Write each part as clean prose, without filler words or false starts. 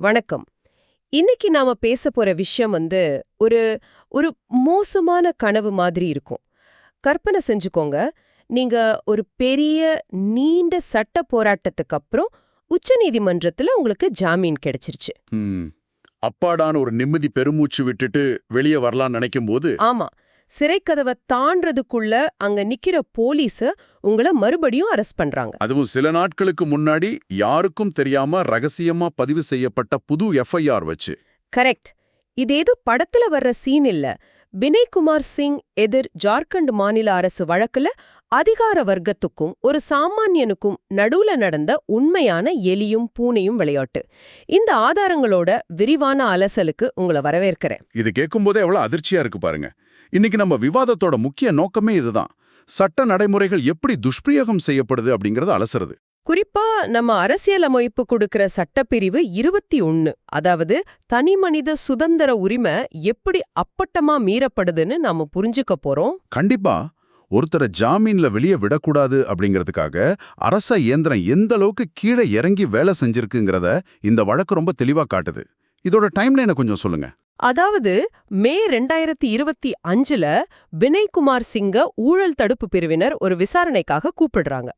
வணக்கம். இன்னைக்கு நாம பேச போற விஷயம் ஒரு ஒரு மோசமான கனவு மாதிரி இருக்கும். கற்பனை செஞ்சுக்கோங்க, நீங்க ஒரு பெரிய நீண்ட சட்ட போராட்டத்துக்கு அப்புறம் உச்சநீதிமன்றத்துல உங்களுக்கு ஜாமீன் கிடைச்சிருச்சு. ம். அப்பாடான ஒரு நிம்மதி பெருமூச்சு விட்டுட்டு வெளியே வரலாம்னு நினைக்கும் போது ஆமா, சிறைக்கதவை தாண்டறதுக்குள்ள அங்க நிக்கிற போலீஸ் உங்களை மறுபடியும் அரெஸ்ட் பண்றாங்க. அதுவும் சில நாட்களுக்கு முன்னாடி யாருக்கும் தெரியாம ரகசியமா பதிவு செய்யப்பட்ட புது எஃப்ஐஆர் வச்சு. கரெக்ட். இது ஏதோ படத்துல வர்ற சீன் இல்ல. வினய் குமார் சிங் எதிர் ஜார்க்கண்ட் மாநில அரசு வழக்குல அதிகார வர்க்கத்துக்கும் ஒரு சாமானியனுக்கும் நடுவுல நடந்த உண்மையான எலியும் பூனையும் விளையாட்டு. இந்த ஆதாரங்களோட விரிவான அலசலுக்கு உங்களை வரவேற்கிறேன். இது கேட்கும்போதே எவ்வளவு அதிர்ச்சியா இருக்கு பாருங்க. இன்னைக்கு நம்ம விவாதத்தோட முக்கிய நோக்கமே இதுதான். சட்ட நடைமுறைகள் எப்படி துஷ்பிரயோகம் செய்யப்படுது அப்படிங்கறத அலசுறது. குறிப்பா நம்ம அரசியலமைப்பு கொடுக்கிற சட்டப்பிரிவு 21, அதாவது தனிமனித சுதந்திர உரிமை எப்படி அப்பட்டமா மீறப்படுதுன்னு நாம புரிஞ்சுக்க போறோம். கண்டிப்பா ஒருத்தரை ஜாமீன்ல வெளியே விடக்கூடாது அப்படிங்கறதுக்காக அரச இயந்திரம் எந்த அளவுக்கு கீழே இறங்கி வேலை செஞ்சிருக்குங்கிறத இந்த வழக்கு ரொம்ப தெளிவா காட்டுது. இதோட டைம்லைனை கொஞ்சம் சொல்லுங்க. அதாவது மே 2025ல வினய் குமார் சிங்க ஊழல் தடுப்பு பிரிவினர் ஒரு விசாரணைக்காக கூப்பிடுறாங்க.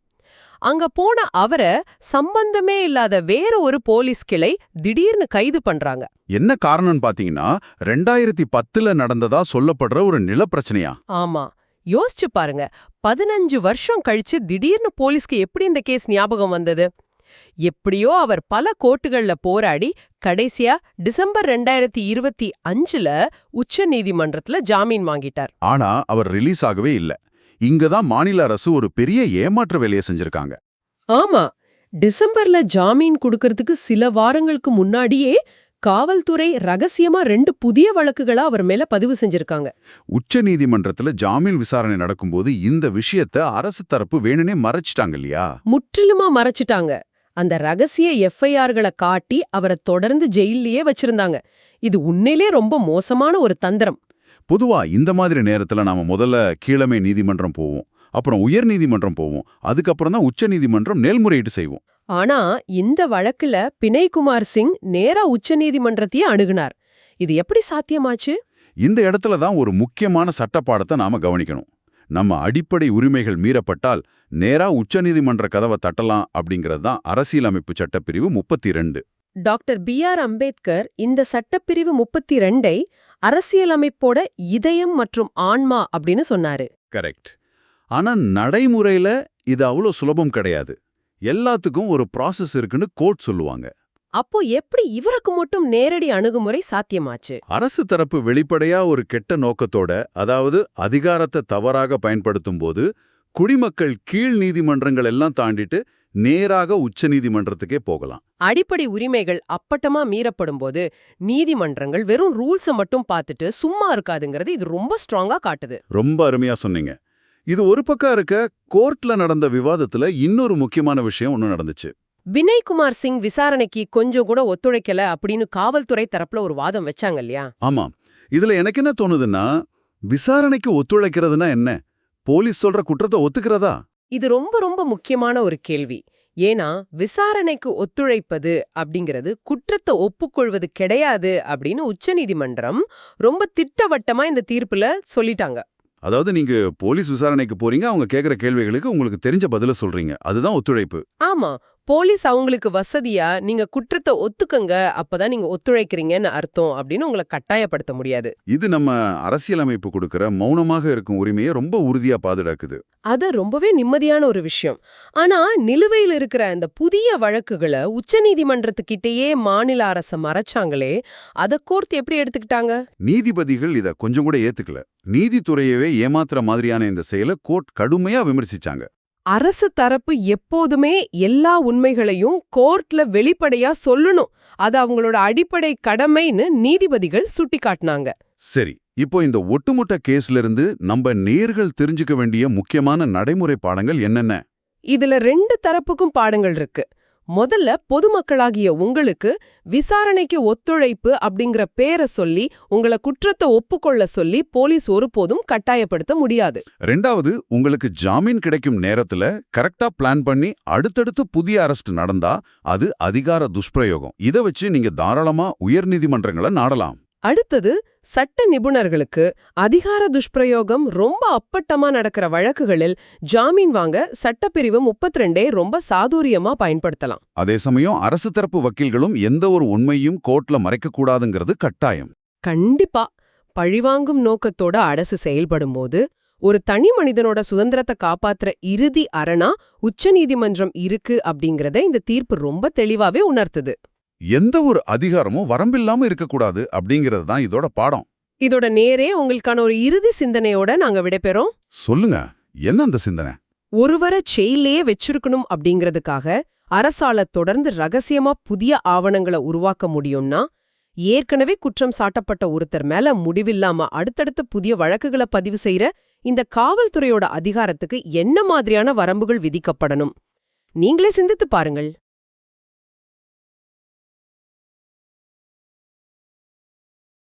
அங்க போன அவரை சம்பந்தமே இல்லாத வேற ஒரு போலீஸ் கிளை திடீர்னு கைது பண்றாங்க. என்ன காரணம்னு பாத்தீங்கன்னா 2010ல நடந்ததா சொல்லப்படுற ஒரு நிலப்பிரச்சனையா? ஆமா, யோசிச்சு பாருங்க. 15 வருஷம் கழிச்சு திடீர்னு போலீஸ்க்கு எப்படி இந்த கேஸ் ஞாபகம் வந்தது? எப்படியோ அவர் பல கோர்ட்டுகள்ல போராடி கடைசியா டிசம்பர் 2025ல உச்ச நீதிமன்றத்துல ஜாமீன் வாங்கிட்டார். ஆனா அவர் ரிலீஸ் ஆகவே இல்ல. இங்கதான் மாநில அரசு ஒரு பெரிய ஏமாற்று வேலையை செஞ்சிருக்காங்க. ஆமா, டிசம்பர்ல ஜாமீன் கொடுக்கறதுக்கு சில வாரங்களுக்கு முன்னாடியே காவல்துறை ரகசியமா 2 புதிய வழக்குகளா அவர் மேல பதிவு செஞ்சிருக்காங்க. உச்ச நீதிமன்றத்துல ஜாமீன் விசாரணை நடக்கும்போது இந்த விஷயத்த அரசு தரப்பு வேணுனே மறைச்சிட்டாங்க இல்லையா? முற்றிலுமா மறைச்சிட்டாங்க. அந்த ரகசிய எஃப்ஐஆர்களை காட்டி அவரை தொடர்ந்து ஜெயிலேயே வச்சிருந்தாங்க. இது உண்மையிலே ரொம்ப மோசமான ஒரு தந்திரம். பொதுவா இந்த மாதிரி நேரத்துல நாம முதல்ல கீழமை நீதிமன்றம் போவோம், அப்புறம் உயர் நீதிமன்றம் போவோம், அதுக்கப்புறம் தான் உச்ச நீதிமன்றம் மேல்முறையீடு செய்வோம். ஆனா இந்த வழக்குல வினய் குமார் சிங் நேரா உச்ச நீதிமன்றத்தையே அணுகுனார். இது எப்படி சாத்தியமாச்சு? இந்த இடத்துல தான் ஒரு முக்கியமான சட்டப்பாடத்தை நாம கவனிக்கணும். நம்ம அடிப்படை உரிமைகள் மீறப்பட்டால் நேரா உச்சநீதிமன்ற கதவை தட்டலாம் அப்படிங்கிறது தான் அரசியலமைப்பு சட்டப்பிரிவு 32. Doctor B.R. அம்பேத்கர் இந்த சட்டப்பிரிவு 32ஐ அரசியலமைப்போட இதயம் மற்றும் ஆன்மா அப்படின்னு சொன்னாரு. கரெக்ட். ஆனா நடைமுறையில இது அவ்வளோ சுலபம் கிடையாது. எல்லாத்துக்கும் ஒரு ப்ராசஸ் இருக்குன்னு கோர்ட் சொல்லுவாங்க. அப்போ எப்படி இவருக்கு மட்டும் நேரடி அணுகுமுறை சாத்தியமாச்சு? அரசு தரப்பு வெளிப்படையா ஒரு கெட்ட நோக்கத்தோட, அதாவது அதிகாரத்தை தவறாக பயன்படுத்தும் போது குடிமக்கள் கீழ் நீதிமன்றங்கள் எல்லாம் தாண்டிட்டு நேராக உச்ச நீதிமன்றத்துக்கே போகலாம். அடிப்படை உரிமைகள் அப்பட்டமா மீறப்படும் போது நீதிமன்றங்கள் வெறும் ரூல்ஸை மட்டும் பார்த்துட்டு சும்மா இருக்காதுங்கிறது இது ரொம்ப ஸ்ட்ராங்கா காட்டுது. ரொம்ப அருமையா சொன்னீங்க. இது ஒரு பக்கம் இருக்க, கோர்ட்ல நடந்த விவாதத்துல இன்னொரு முக்கியமான விஷயம் ஒண்ணு நடந்துச்சு. வினய் குமார் சிங் விசாரணைக்கு கொஞ்சம் கூட ஒத்துழைக்கல அப்படின்னு காவல்துறை தரப்புல ஒரு வாதம் வச்சாங்க இல்லையா? ஆமா. இதுல எனக்கு என்ன தோணுதுன்னா, விசாரணைக்கு ஒத்துழைக்கிறதுனா என்ன? போலீஸ் சொல்ற குற்றத்தை ஒத்துக்கிறதா? இது ரொம்ப ரொம்ப முக்கியமான ஒரு கேள்வி. ஏன்னா விசாரணைக்கு ஒத்துழைப்பது அப்படிங்கிறது குற்றத்தை ஒப்புக்கொள்வது கிடையாது அப்படின்னு உச்சநீதிமன்றம் ரொம்ப திட்டவட்டமா இந்த தீர்ப்புல சொல்லிட்டாங்க. அதாவது நீங்க போலீஸ் விசாரணைக்கு போறீங்க, அவங்க கேக்குற கேள்விகளுக்கு உங்களுக்கு தெரிஞ்ச பதில சொல்றீங்க, அதுதான் ஒத்துழைப்பு. ஆமா, போலீஸ் அவங்களுக்கு வசதியா நீங்க குற்றத்தை ஒத்துக்கங்க, அப்பதான் நீங்க ஒத்துழைக்கிறீங்கன்னு அர்த்தம் அப்படின்னு உங்களை கட்டாயப்படுத்த முடியாது. இது நம்ம அரசியலமைப்பு கொடுக்கிற மௌனமாக இருக்கும் உரிமையை ரொம்ப உறுதியா பாதுகாக்குது. அது ரொம்பவே நிம்மதியான ஒரு விஷயம். ஆனா நிலுவையில் இருக்கிற அந்த புதிய வழக்குகளை உச்சநீதிமன்றத்துக்கிட்டேயே மாநில அரச மறைச்சாங்களே, அத கோர்ட் எப்படி எடுத்துக்கிட்டாங்க? நீதிபதிகள் இத கொஞ்சம் கூட ஏத்துக்கல. நீதித்துறையவே ஏமாத்துற மாதிரியான இந்த செயலை கோர்ட் கடுமையா விமர்சிச்சாங்க. அரசு தரப்பு எப்போதுமே எல்லா உண்மைகளையும் கோர்ட்ல வெளிப்படையா சொல்லணும், அது அவங்களோட அடிப்படை கடமைன்னு நீதிபதிகள் சுட்டிக்காட்டினாங்க. சரி, இப்போ இந்த ஒட்டுமொத்த கேஸ்ல இருந்து நம்ம நேர்கள் தெரிஞ்சுக்க வேண்டிய முக்கியமான நடைமுறை பாடங்கள் என்னென்ன? இதுல 2 தரப்புக்கும் பாடங்கள் இருக்கு. முதல்ல பொதுமக்களாகிய உங்களுக்கு விசாரணைக்கு ஒத்துழைப்பு அப்படிங்கிற பேரை சொல்லி உங்கள குற்றத்தை ஒப்புக்கொள்ள சொல்லி போலீஸ் ஒருபோதும் கட்டாயப்படுத்த முடியாது. ரெண்டாவது, உங்களுக்கு ஜாமீன் கிடைக்கும் நேரத்துல கரெக்டா பிளான் பண்ணி அடுத்தடுத்து புதிய அரெஸ்ட் நடந்தா அது அதிகார துஷ்பிரயோகம். இத வச்சு நீங்க தாராளமா உயர்நீதிமன்றங்களை நாடலாம். அடுத்தது, சட்ட நிபுணர்களுக்கு அதிகார துஷ்பிரயோகம் ரொம்ப அப்பட்டமா நடக்கிற வழக்குகளில் ஜாமீன் வாங்க சட்டப்பிரிவு 32 ரொம்ப சாதுரியமா பயன்படுத்தலாம். அதே சமயம் அரசு தரப்பு வக்கீல்களும் எந்த ஒரு உண்மையும் கோர்ட்ல மறைக்கக்கூடாதுங்கிறது கட்டாயம். கண்டிப்பா பழிவாங்கும் நோக்கத்தோட அரசு செயல்படும்போது ஒரு தனி மனிதனோட சுதந்திரத்தை காப்பாத்துற இறுதி அரணா உச்சநீதிமன்றம் இருக்கு அப்படிங்கறத இந்த தீர்ப்பு ரொம்ப தெளிவாவே உணர்த்துது. எந்த ஒரு அதிகாரமும் வரம்பில்லாம இருக்கக்கூடாது அப்படிங்கிறது தான் இதோட பாடம். இதோட நேரே உங்களுக்கான ஒரு இறுதி சிந்தனையோட நாங்க விடைபெறோம். சொல்லுங்க, என்ன அந்த சிந்தனை? ஒருவரை செயலையே வச்சிருக்கணும் அப்படிங்கிறதுக்காக அரசால தொடர்ந்து ரகசியமா புதிய ஆவணங்களை உருவாக்க முடியும்னா, ஏற்கனவே குற்றம் சாட்டப்பட்ட ஒருத்தர் மேல முடிவில்லாம அடுத்தடுத்து புதிய வழக்குகளை பதிவு செய்யற இந்த காவல்துறையோட அதிகாரத்துக்கு என்ன மாதிரியான வரம்புகள் விதிக்கப்படணும்? நீங்களே சிந்தித்து பாருங்கள்.